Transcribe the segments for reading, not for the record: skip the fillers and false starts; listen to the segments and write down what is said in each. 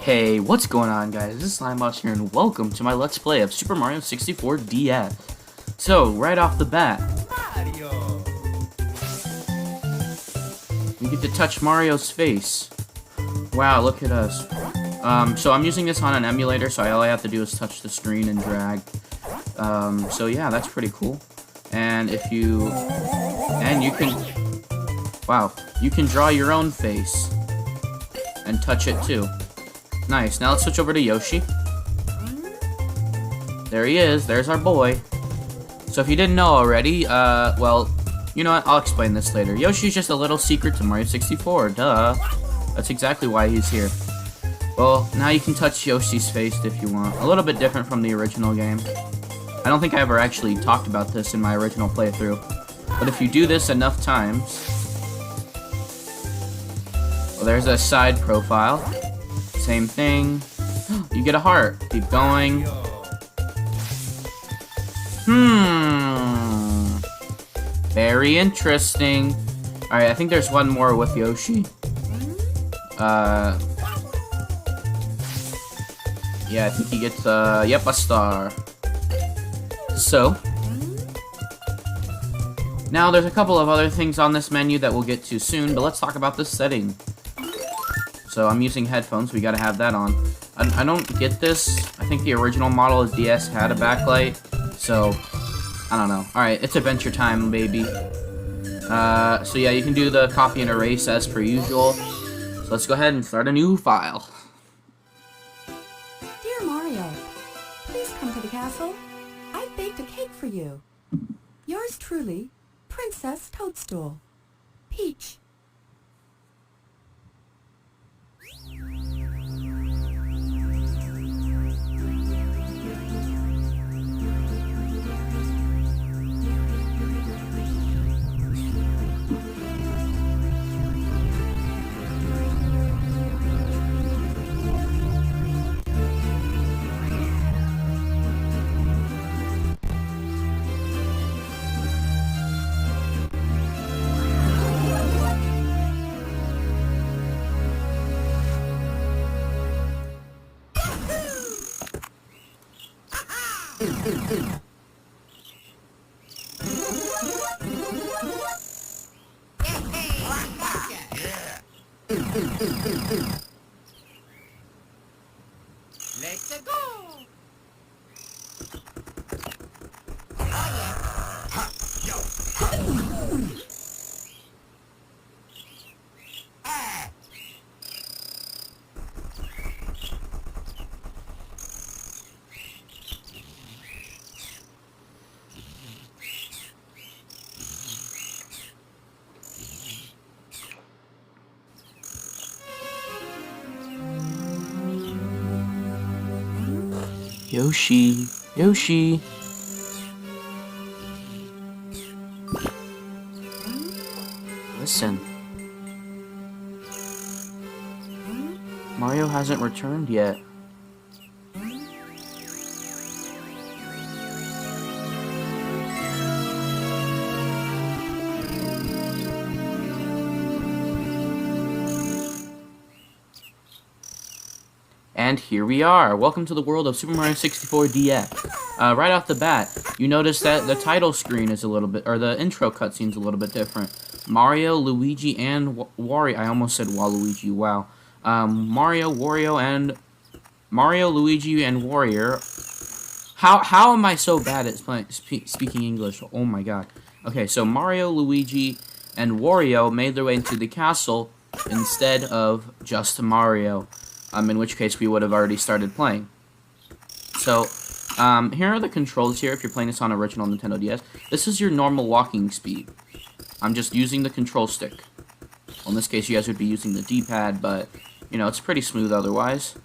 Hey, what's going on, guys? This is Slimebox here, and welcome to my Let's Play of Super Mario 64 DS. So, right off the bat, we get to touch Mario's face. Wow, look at us. So I'm using this on an emulator, so all I have to do is touch the screen and drag. So yeah, that's pretty cool. And you can, wow, you can draw your own face and touch it too. Nice. Now let's switch over to Yoshi. There he is. There's our boy. So if you didn't know already, well, you know what? I'll explain this later. Yoshi's just a little secret to Mario 64. Duh. That's exactly why he's here. Well, now you can touch Yoshi's face if you want. A little bit different from the original game. I don't think I ever actually talked about this in my original playthrough. But if you do this enough times... Well, there's a side profile. Same thing. You get a heart. Keep going. Very interesting. Alright, I think there's one more with Yoshi. Yeah, I think he gets, yep, a star. So, now there's a couple of other things on this menu that we'll get to soon, but let's talk about this setting. So I'm using headphones, we gotta have that on. I don't get this. I think the original model of DS had a backlight, so I don't know. Alright, it's adventure time, baby. So yeah, you can do the copy and erase as per usual. So let's go ahead and start a new file. Dear Mario, please come to the castle. I've baked a cake for you. Yours truly, Princess Toadstool. Peach. Let's go! Yoshi, Yoshi. Listen. Mario hasn't returned yet. And here we are. Welcome to the world of Super Mario 64 DS. Right off the bat, you notice that the title screen is a little bit, or the intro cutscene's a little bit different. Mario, Luigi, and Wario. I almost said Waluigi. Wow. Mario, Luigi, and Warrior. How am I so bad at speaking English? Oh my god. Okay, so Mario, Luigi, and Wario made their way into the castle instead of just Mario. In which case we would have already started playing. So, here are the controls here if you're playing this on original Nintendo DS. This is your normal walking speed. I'm just using the control stick. Well, in this case, you guys would be using the D-pad, but, you know, it's pretty smooth otherwise.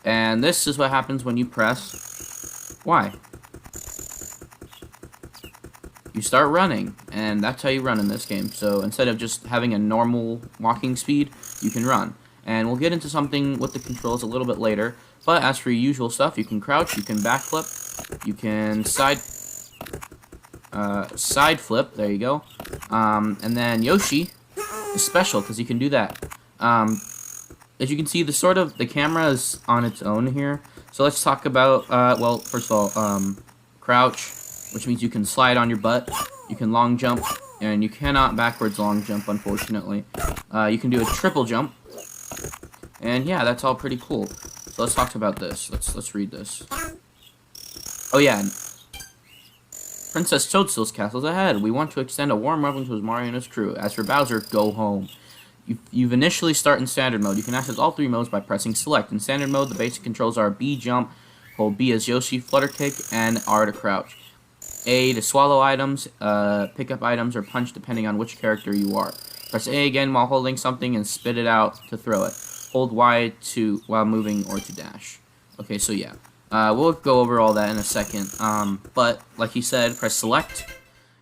And this is what happens when you press Y. You start running, and that's how you run in this game. So, instead of just having a normal walking speed, you can run. And we'll get into something with the controls a little bit later. But as for your usual stuff, you can crouch, you can backflip, you can side flip, there you go. And then Yoshi is special because you can do that. as you can see, the camera is on its own here. So let's talk about, well, first of all, crouch, which means you can slide on your butt. You can long jump, and you cannot backwards long jump, unfortunately. You can do a triple jump. And yeah, that's all pretty cool. So let's talk about this. Let's read this. Oh yeah. Princess Toadstool's castle's ahead. We want to extend a warm welcome to Mario and his crew. As for Bowser, go home. You've initially start in standard mode. You can access all 3 modes by pressing select. In standard mode, the basic controls are B jump, hold B as Yoshi, flutter kick, and R to crouch. A to swallow items, pick up items, or punch depending on which character you are. Press A again while holding something and spit it out to throw it. Hold Y while moving or to dash. Okay, so yeah. We'll go over all that in a second. But, like he said, press select,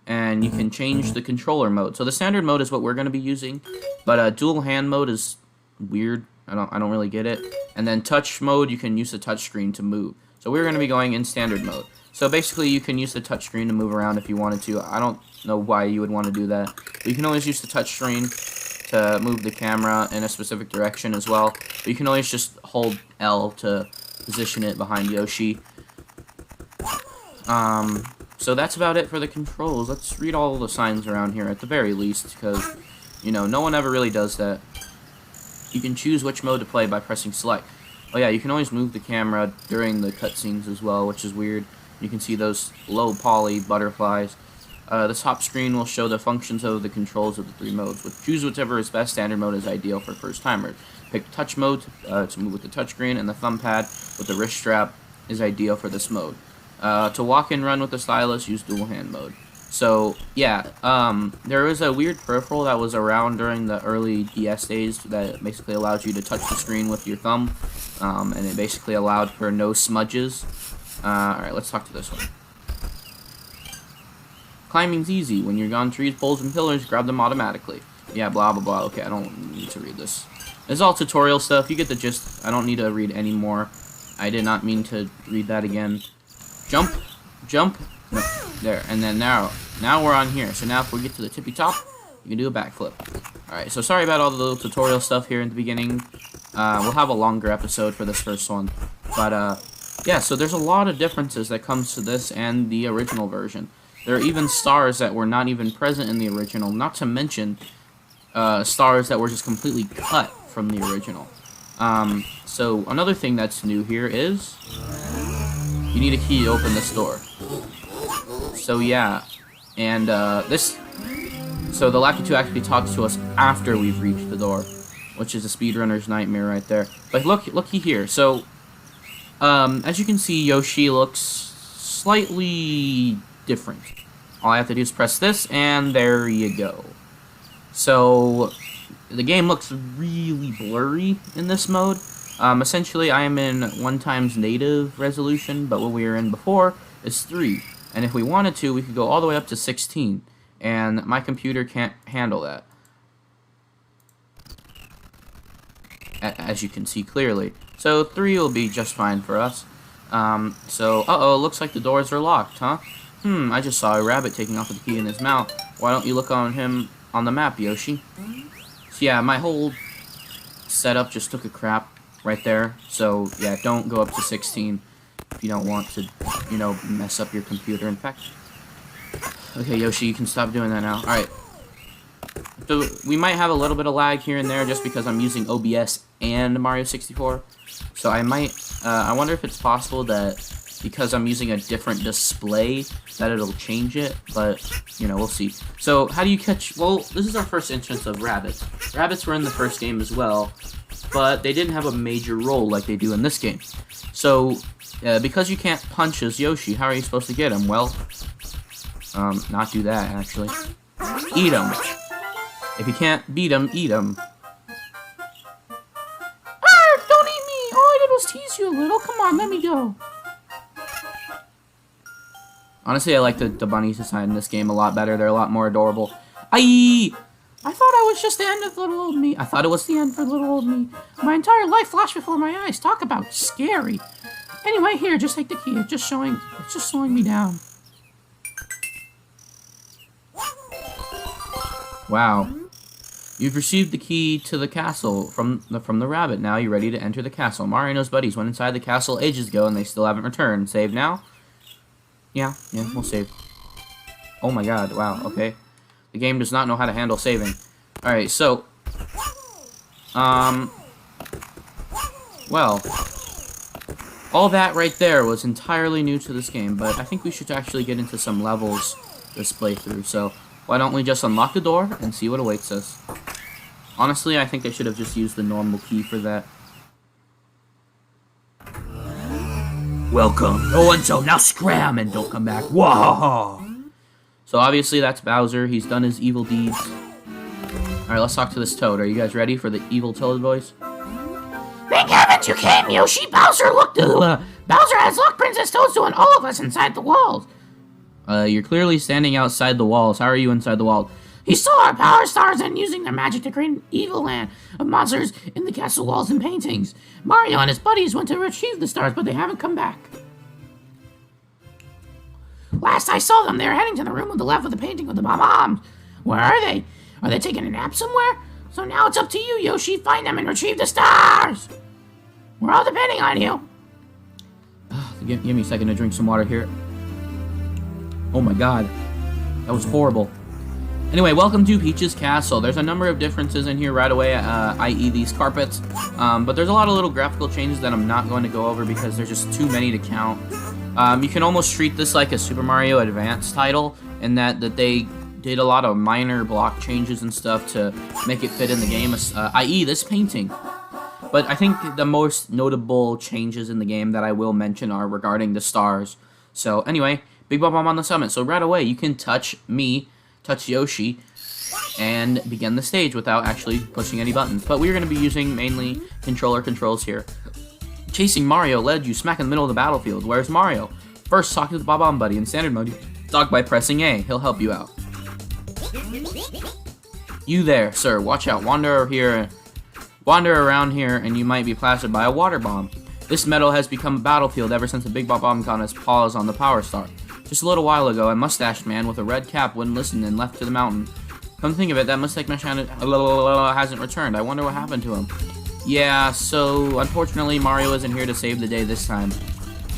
and you can change the controller mode. So the standard mode is what we're going to be using, but dual hand mode is weird. I don't really get it. And then touch mode, you can use the touch screen to move. So we're going to be going in standard mode. So basically, you can use the touch screen to move around if you wanted to. I don't know why you would want to do that. But you can always use the touch screen to move the camera in a specific direction as well. But you can always just hold L to position it behind Yoshi. So that's about it for the controls. Let's read all the signs around here at the very least, because, you know, no one ever really does that. You can choose which mode to play by pressing select. Oh yeah, you can always move the camera during the cutscenes as well, which is weird. You can see those low poly butterflies. The top screen will show the functions of the controls of the 3 modes. Choose whichever is best. Standard mode is ideal for first-timers. Pick touch mode to move with the touch screen, and the thumb pad with the wrist strap is ideal for this mode. To walk and run with the stylus, use dual hand mode. So, yeah, there was a weird peripheral that was around during the early DS days that basically allowed you to touch the screen with your thumb, and it basically allowed for no smudges. Alright, let's talk to this one. Climbing's easy. When you're on trees, poles, and pillars, grab them automatically. Yeah, blah, blah, blah. Okay, I don't need to read this. It's all tutorial stuff. You get the gist. I don't need to read any more. I did not mean to read that again. Jump. Jump. No, there. And then now we're on here. So now if we get to the tippy top, you can do a backflip. Alright, so sorry about all the little tutorial stuff here in the beginning. We'll have a longer episode for this first one. But, yeah, so there's a lot of differences that comes to this and the original version. There are even stars that were not even present in the original, not to mention stars that were just completely cut from the original. So another thing that's new here is you need a key to open this door. So yeah, and so the Lakitu actually talks to us after we've reached the door, which is a speedrunner's nightmare right there. But looky here. So as you can see, Yoshi looks slightly different. All I have to do is press this, and there you go. So the game looks really blurry in this mode. Essentially, I am in 1x native resolution, but what we were in before is 3. And if we wanted to, we could go all the way up to 16. And my computer can't handle that, as you can see clearly. So 3 will be just fine for us. So, uh-oh, looks like the doors are locked, huh? I just saw a rabbit taking off with the key in his mouth. Why don't you look on him on the map, Yoshi? So yeah, my whole setup just took a crap right there. So yeah, don't go up to 16 if you don't want to, you know, mess up your computer. In fact, okay, Yoshi, you can stop doing that now. Alright. So we might have a little bit of lag here and there just because I'm using OBS and Mario 64. So I might, I wonder if it's possible that because I'm using a different display that it'll change it, but, you know, we'll see. So, how do you catch, well, this is our first instance of rabbits. Rabbits were in the first game as well, but they didn't have a major role like they do in this game. So, because you can't punch as Yoshi, how are you supposed to get him? Well, not do that, actually. Eat him. If you can't beat him, eat him. Arr, don't eat me! All I did was tease you a little. Come on, let me go. Honestly, I like the bunnies design in this game a lot better. They're a lot more adorable. I thought I was just the end of little old me. I thought it was the end for little old me. My entire life flashed before my eyes. Talk about scary. Anyway, here, just take the key. It's just slowing me down. Wow. You've received the key to the castle from the rabbit. Now you're ready to enter the castle. Mario and his buddies went inside the castle ages ago, and they still haven't returned. Save now? Yeah, we'll save. Oh my god, wow, okay. The game does not know how to handle saving. Alright, so... Well... All that right there was entirely new to this game, but I think we should actually get into some levels this playthrough, so... Why don't we just unlock the door and see what awaits us? Honestly, I think I should have just used the normal key for that. Welcome. Oh, and so now scram and don't come back. Whoa! So obviously that's Bowser. He's done his evil deeds. Alright, let's talk to this Toad. Are you guys ready for the evil Toad voice? Thank heavens you came, Yoshi! Bowser has locked Princess Toadstool and all of us inside the walls! You're clearly standing outside the walls. How are you inside the walls? He stole our power stars and using their magic to create an evil land of monsters in the castle walls and paintings. Mario and his buddies went to retrieve the stars, but they haven't come back. Last I saw them, they were heading to the room on the left with the painting with the Bob-omb. Where are they? Are they taking a nap somewhere? So now it's up to you, Yoshi. Find them and retrieve the stars. We're all depending on you. Give me a second to drink some water here. Oh my god. That was horrible. Anyway, welcome to Peach's Castle. There's a number of differences in here right away, i.e. these carpets. But there's a lot of little graphical changes that I'm not going to go over because there's just too many to count. You can almost treat this like a Super Mario Advance title in that they did a lot of minor block changes and stuff to make it fit in the game, i.e. this painting. But I think the most notable changes in the game that I will mention are regarding the stars. So anyway, Big Bob-omb on the summit. So right away, you can touch me, touch Yoshi, and begin the stage without actually pushing any buttons. But we're going to be using mainly controller controls here. Chasing Mario led you smack in the middle of the battlefield. Where's Mario? First, talk to the Bob-omb buddy. In standard mode, talk by pressing A. He'll help you out. You there, sir. Watch out. Wander around here, and you might be blasted by a water bomb. This meadow has become a battlefield ever since the Big Bob-omb got his paws on the Power Star. Just a little while ago, a mustached man with a red cap wouldn't listen and left to the mountain. Come to think of it, that mustache man hasn't returned. I wonder what happened to him. Yeah, so unfortunately Mario isn't here to save the day this time.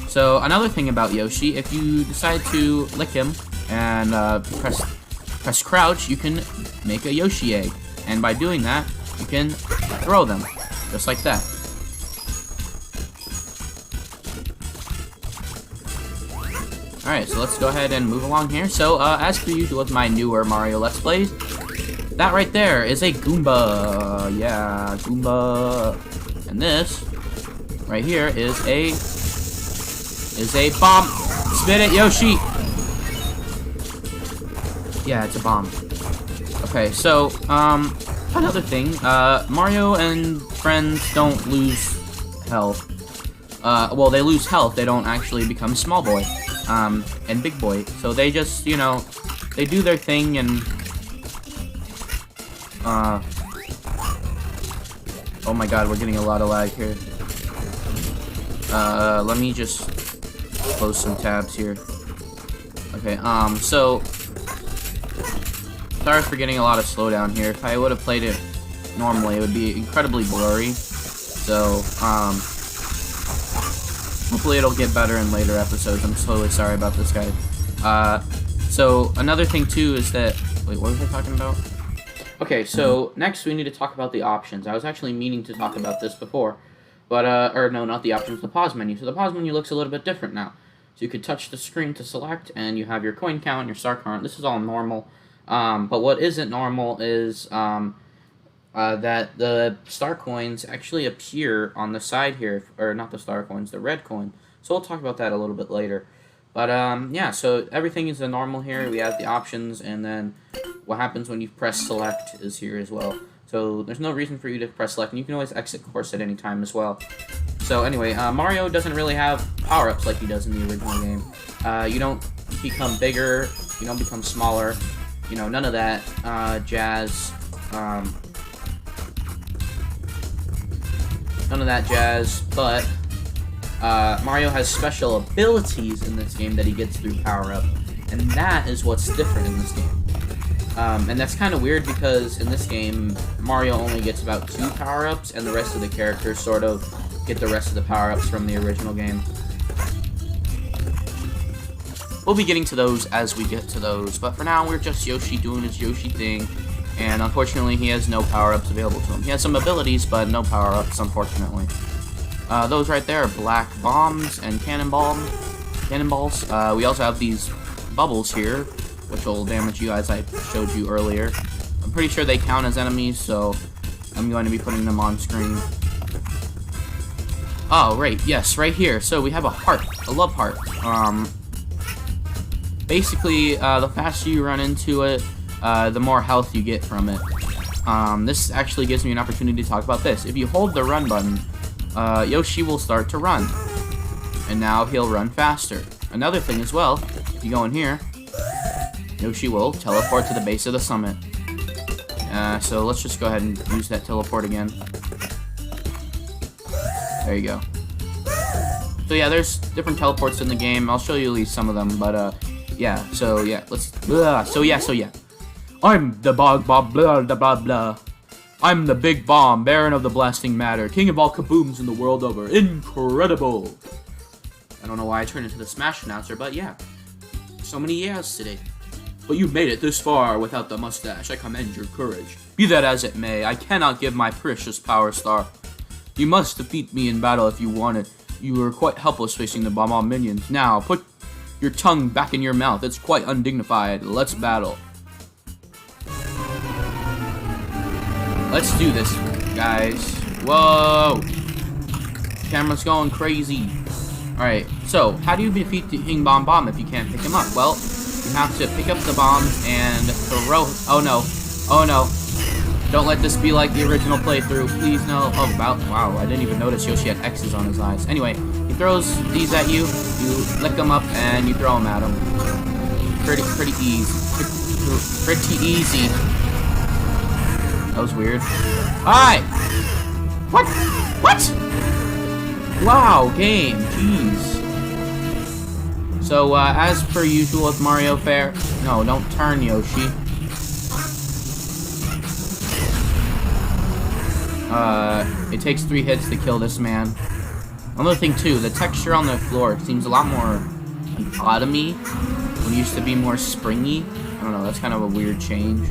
So another thing about Yoshi, if you decide to lick him and press crouch, you can make a Yoshi egg. And by doing that, you can throw them, just like that. Alright, so let's go ahead and move along here. So, as per usual with my newer Mario Let's Plays, that right there is a Goomba. Yeah, Goomba. And this right here is a bomb. Spit it, Yoshi. Yeah, it's a bomb. Okay, so, another thing, Mario and friends don't lose health. Well, they lose health, they don't actually become small boy. And big boy. So they just, you know, they do their thing and, oh my god, we're getting a lot of lag here. Let me just close some tabs here. Okay, so, sorry for getting a lot of slowdown here. If I would have played it normally, it would be incredibly blurry. So, hopefully it'll get better in later episodes. I'm totally sorry about this, guys. So, another thing, too, is that... Wait, what was I talking about? Okay, so, next we need to talk about the options. I was actually meaning to talk about this before. But, or no, not the options, the pause menu. So, the pause menu looks a little bit different now. So, you could touch the screen to select, and you have your coin count and your star count. This is all normal. But what isn't normal is, that the star coins actually appear on the side here, or not the star coins, the red coin. So we'll talk about that a little bit later. But yeah, so everything is normal here. We have the options, and then what happens when you press select is here as well. So there's no reason for you to press select, and you can always exit course at any time as well. So anyway, Mario doesn't really have power-ups like he does in the original game. You don't become bigger, you don't become smaller, you know, none of that jazz. None of that jazz, but Mario has special abilities in this game that he gets through power-up, and that is what's different in this game. And that's kind of weird because in this game, Mario only gets about 2 power-ups, and the rest of the characters sort of get the rest of the power-ups from the original game. We'll be getting to those as we get to those, but for now, we're just Yoshi doing his Yoshi thing, and unfortunately, he has no power-ups available to him. He has some abilities, but no power-ups, unfortunately. Those right there are black bombs and cannonballs. We also have these bubbles here, which will damage you as I showed you earlier. I'm pretty sure they count as enemies, so I'm going to be putting them on screen. Oh, right, yes, right here. So we have a heart, a love heart. Basically, the faster you run into it, the more health you get from it. This actually gives me an opportunity to talk about this. If you hold the run button, Yoshi will start to run. And now he'll run faster. Another thing as well, if you go in here, Yoshi will teleport to the base of the summit. So let's just go ahead and use that teleport again. There you go. So yeah, there's different teleports in the game. I'll show you at least some of them, but yeah. So yeah, let's. So yeah. I'm the Bob-omb, blah blah blah. I'm the Big Bomb, Baron of the Blasting Matter, King of all kabooms in the world over. Incredible. I don't know why I turned into the Smash announcer, but yeah. So many yeahs today. But you made it this far without the mustache. I commend your courage. Be that as it may, I cannot give my precious power star. You must defeat me in battle if you want it. You were quite helpless facing the Bob-omb minions. Now, put your tongue back in your mouth. It's quite undignified. Let's battle. Let's do this, guys. Whoa! Camera's going crazy. Alright, so, how do you defeat King Bob-omb if you can't pick him up? Well, you have to pick up the bombs and throw... Oh no. Oh no. Don't let this be like the original playthrough. Please no. Oh, wow. I didn't even notice Yoshi had X's on his eyes. Anyway, he throws these at you. You lick them up and you throw them at him. Pretty easy. Pretty easy. That was weird. Alright. What? Wow, game. Jeez. So, as per usual with Mario Fair... No, don't turn, Yoshi. It takes 3 hits to kill this man. Another thing, too, the texture on the floor seems a lot more like, autumny when it used to be more springy. I don't know, that's kind of a weird change.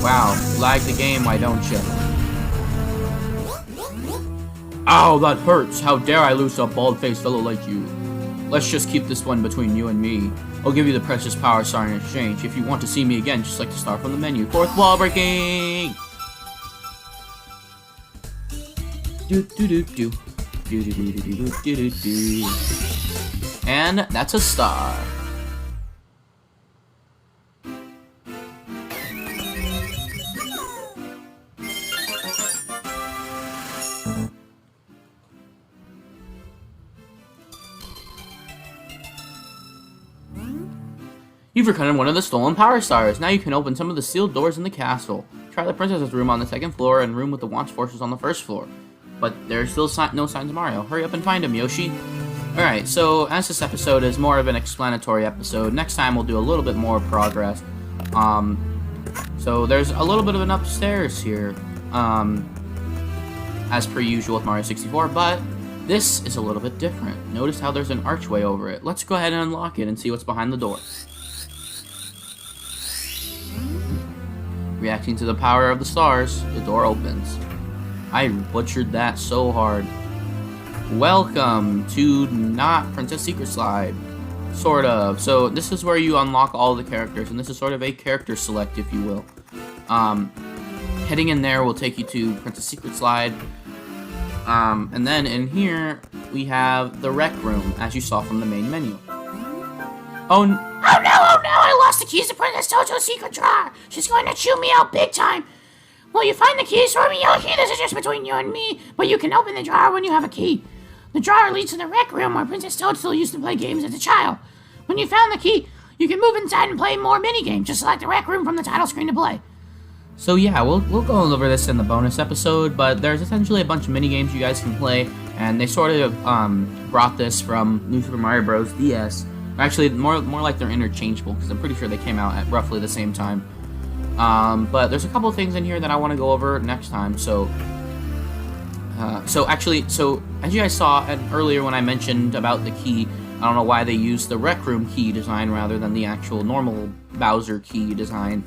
Wow, lag the game, why don't you? Ow, that hurts! How dare I lose to a bald-faced fellow like you? Let's just keep this one between you and me. I'll give you the precious power star in exchange. If you want to see me again, just like to start from the menu. 4th wall breaking! And that's a star. You've recovered one of the stolen power stars. Now you can open some of the sealed doors in the castle. Try the princess's room on the 2nd floor and room with the watch forces on the 1st floor. But there's still no signs of Mario. Hurry up and find him, Yoshi. Alright, so as this episode is more of an explanatory episode, next time we'll do a little bit more progress. So there's a little bit of an upstairs here, as per usual with Mario 64, but this is a little bit different. Notice how there's an archway over it. Let's go ahead and unlock it and see what's behind the door. Reacting to the power of the stars, the door opens. I butchered that so hard. Welcome to not Princess Secret Slide. Sort of. So this is where you unlock all the characters, and this is sort of a character select, if you will. Heading in there will take you to Princess Secret Slide. And then in here, we have the rec room, as you saw from the main menu. Oh no, I lost the keys to Princess Toadstool's secret drawer. She's going to chew me out big time. Will you find the keys for me, Yoshi? This is just between you and me, but you can open the drawer when you have a key. The drawer leads to the rec room where Princess Toadstool used to play games as a child. When you found the key, you can move inside and play more mini-games. Just select the rec room from the title screen to play. So yeah, we'll go over this in the bonus episode, but there's essentially a bunch of mini-games you guys can play, and they sort of brought this from New Super Mario Bros. DS. Actually, more like they're interchangeable, because I'm pretty sure they came out at roughly the same time. But there's a couple of things in here that I want to go over next time, so as you guys saw earlier when I mentioned about the key, I don't know why they used the Rec Room key design rather than the actual normal Bowser key design.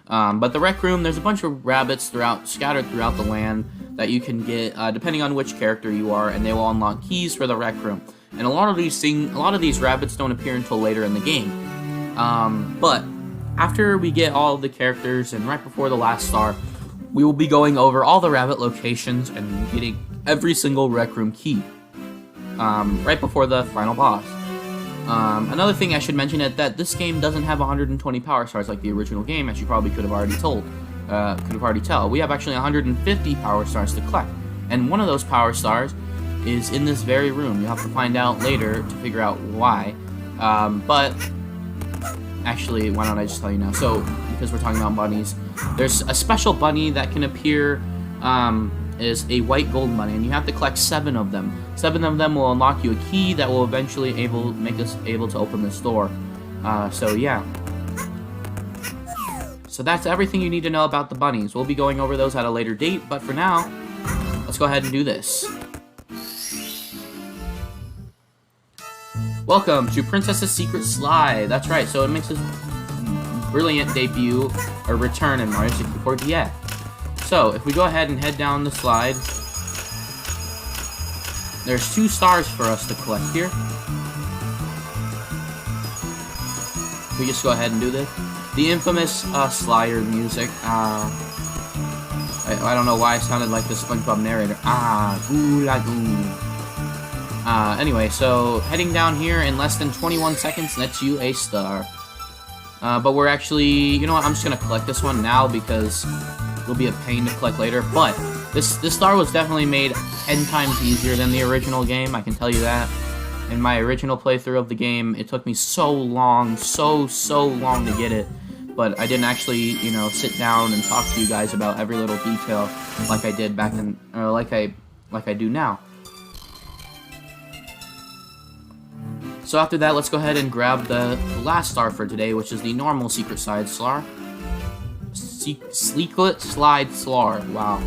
But the Rec Room, there's a bunch of rabbits scattered throughout the land that you can get depending on which character you are, and they will unlock keys for the Rec Room. And a lot of these rabbits don't appear until later in the game. But after we get all of the characters and right before the last star, we will be going over all the rabbit locations and getting every single Rec Room key right before the final boss. Another thing I should mention is that this game doesn't have 120 power stars like the original game, as you probably could have already tell. We have actually 150 power stars to collect, and one of those power stars is in this very room. You'll have to find out later to figure out why. But actually, why don't I just tell you now? So, because we're talking about bunnies, there's a special bunny that can appear, is a white gold bunny, and you have to collect 7 of them. 7 of them will unlock you a key that will eventually make us able to open this door. So yeah. So that's everything you need to know about the bunnies. We'll be going over those at a later date, but for now, let's go ahead and do this. Welcome to Princess's Secret Slide. That's right, so it makes its brilliant debut, or return in Mario 64 DS. So, if we go ahead and head down the slide, there's 2 stars for us to collect here. We just go ahead and do this. The infamous slider music. I don't know why I sounded like the SpongeBob narrator. Anyway, so heading down here in less than 21 seconds nets you a star. But we're actually, you know what? I'm just gonna collect this one now because it'll be a pain to collect later. But this star was definitely made 10 times easier than the original game. I can tell you that. In my original playthrough of the game, it took me so long, so long to get it. But I didn't actually, you know, sit down and talk to you guys about every little detail like I did back in, or like I do now. So after that, let's go ahead and grab the last star for today, which is the normal secret side star. Sleeklet Slide Slar. Wow.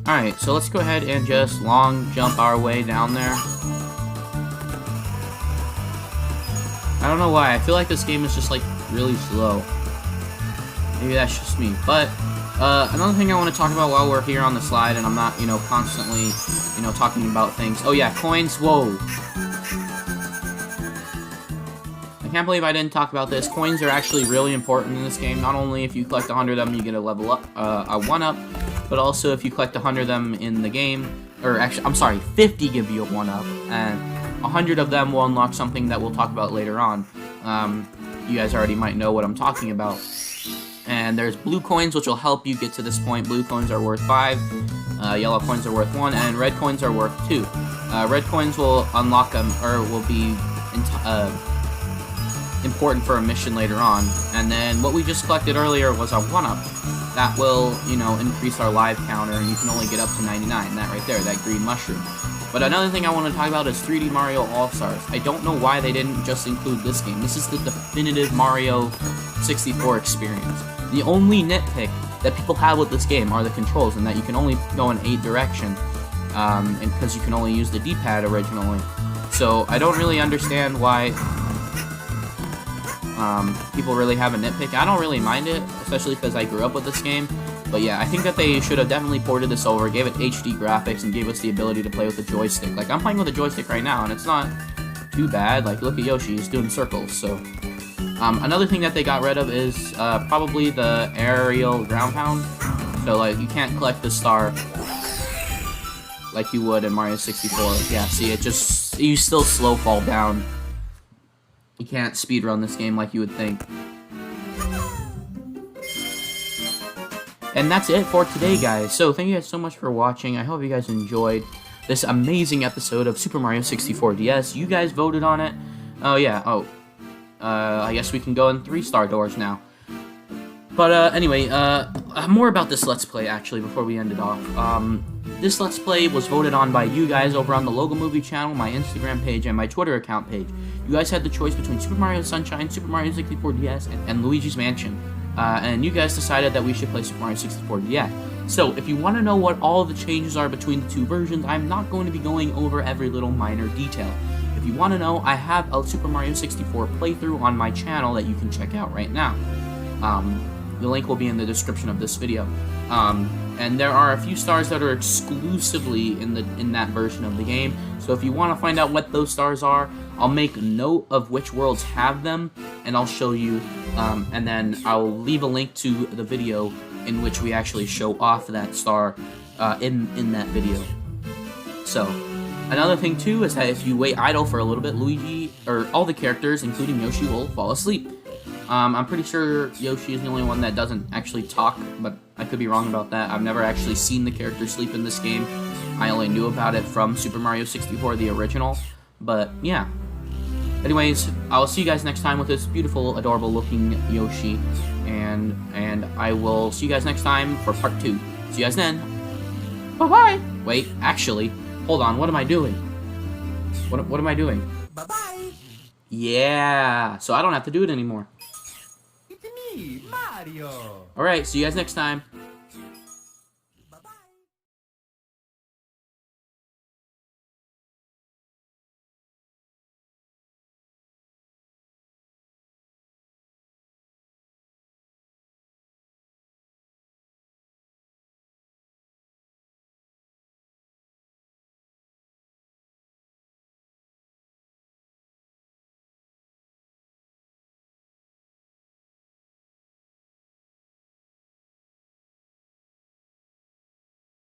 Alright, so let's go ahead and just long jump our way down there. I don't know why, I feel like this game is just like really slow. Maybe that's just me, but another thing I want to talk about while we're here on the slide, and I'm not, you know, constantly, you know, talking about things. Oh yeah, coins, whoa. I can't believe I didn't talk about this. Coins are actually really important in this game. Not only if you collect 100 of them, you get a level up, a 1-up, but also if you collect 100 of them in the game, or actually, I'm sorry, 50 give you a 1-up, and 100 of them will unlock something that we'll talk about later on. You guys already might know what I'm talking about. And there's blue coins, which will help you get to this point. Blue coins are worth 5, yellow coins are worth 1, and red coins are worth 2. Red coins will unlock them, or will be important for a mission later on. And then what we just collected earlier was our 1-up. That will, you know, increase our live counter, and you can only get up to 99. That right there, that green mushroom. But another thing I want to talk about is 3D Mario All-Stars. I don't know why they didn't just include this game. This is the definitive Mario 64 experience. The only nitpick that people have with this game are the controls, and that you can only go in 8 directions, and because you can only use the D-pad originally. So I don't really understand why people really have a nitpick. I don't really mind it, especially because I grew up with this game. But yeah, I think that they should have definitely ported this over, gave it HD graphics, and gave us the ability to play with the joystick. Like, I'm playing with a joystick right now, and it's not too bad. Like, look at Yoshi, he's doing circles, so... another thing that they got rid of is probably the aerial ground pound. So, like, you can't collect the star like you would in Mario 64. Yeah, see, you still slow fall down. You can't speedrun this game like you would think. And that's it for today, guys. So, thank you guys so much for watching. I hope you guys enjoyed this amazing episode of Super Mario 64 DS. You guys voted on it. Oh, yeah. Oh. I guess we can go in 3-star doors now. But, anyway, more about this Let's Play, actually, before we end it off. This Let's Play was voted on by you guys over on the Logo Movie channel, my Instagram page, and my Twitter account page. You guys had the choice between Super Mario Sunshine, Super Mario 64 DS, and Luigi's Mansion. And you guys decided that we should play Super Mario 64 DS. So, if you want to know what all of the changes are between the two versions, I'm not going to be going over every little minor detail. If you want to know, I have a Super Mario 64 playthrough on my channel that you can check out right now. The link will be in the description of this video. And there are a few stars that are exclusively in that version of the game. So if you want to find out what those stars are, I'll make note of which worlds have them, and I'll show you. And then I'll leave a link to the video in which we actually show off that star in that video. So, another thing too is that if you wait idle for a little bit, Luigi, or all the characters, including Yoshi, will fall asleep. I'm pretty sure Yoshi is the only one that doesn't actually talk, but I could be wrong about that. I've never actually seen the character sleep in this game. I only knew about it from Super Mario 64, the original. But, yeah. Anyways, I'll see you guys next time with this beautiful, adorable-looking Yoshi. And I will see you guys next time for part 2. See you guys then. Bye-bye! Wait, actually, hold on, what am I doing? What am I doing? Bye-bye. Yeah, so I don't have to do it anymore. It's me, Mario. Alright, see you guys next time.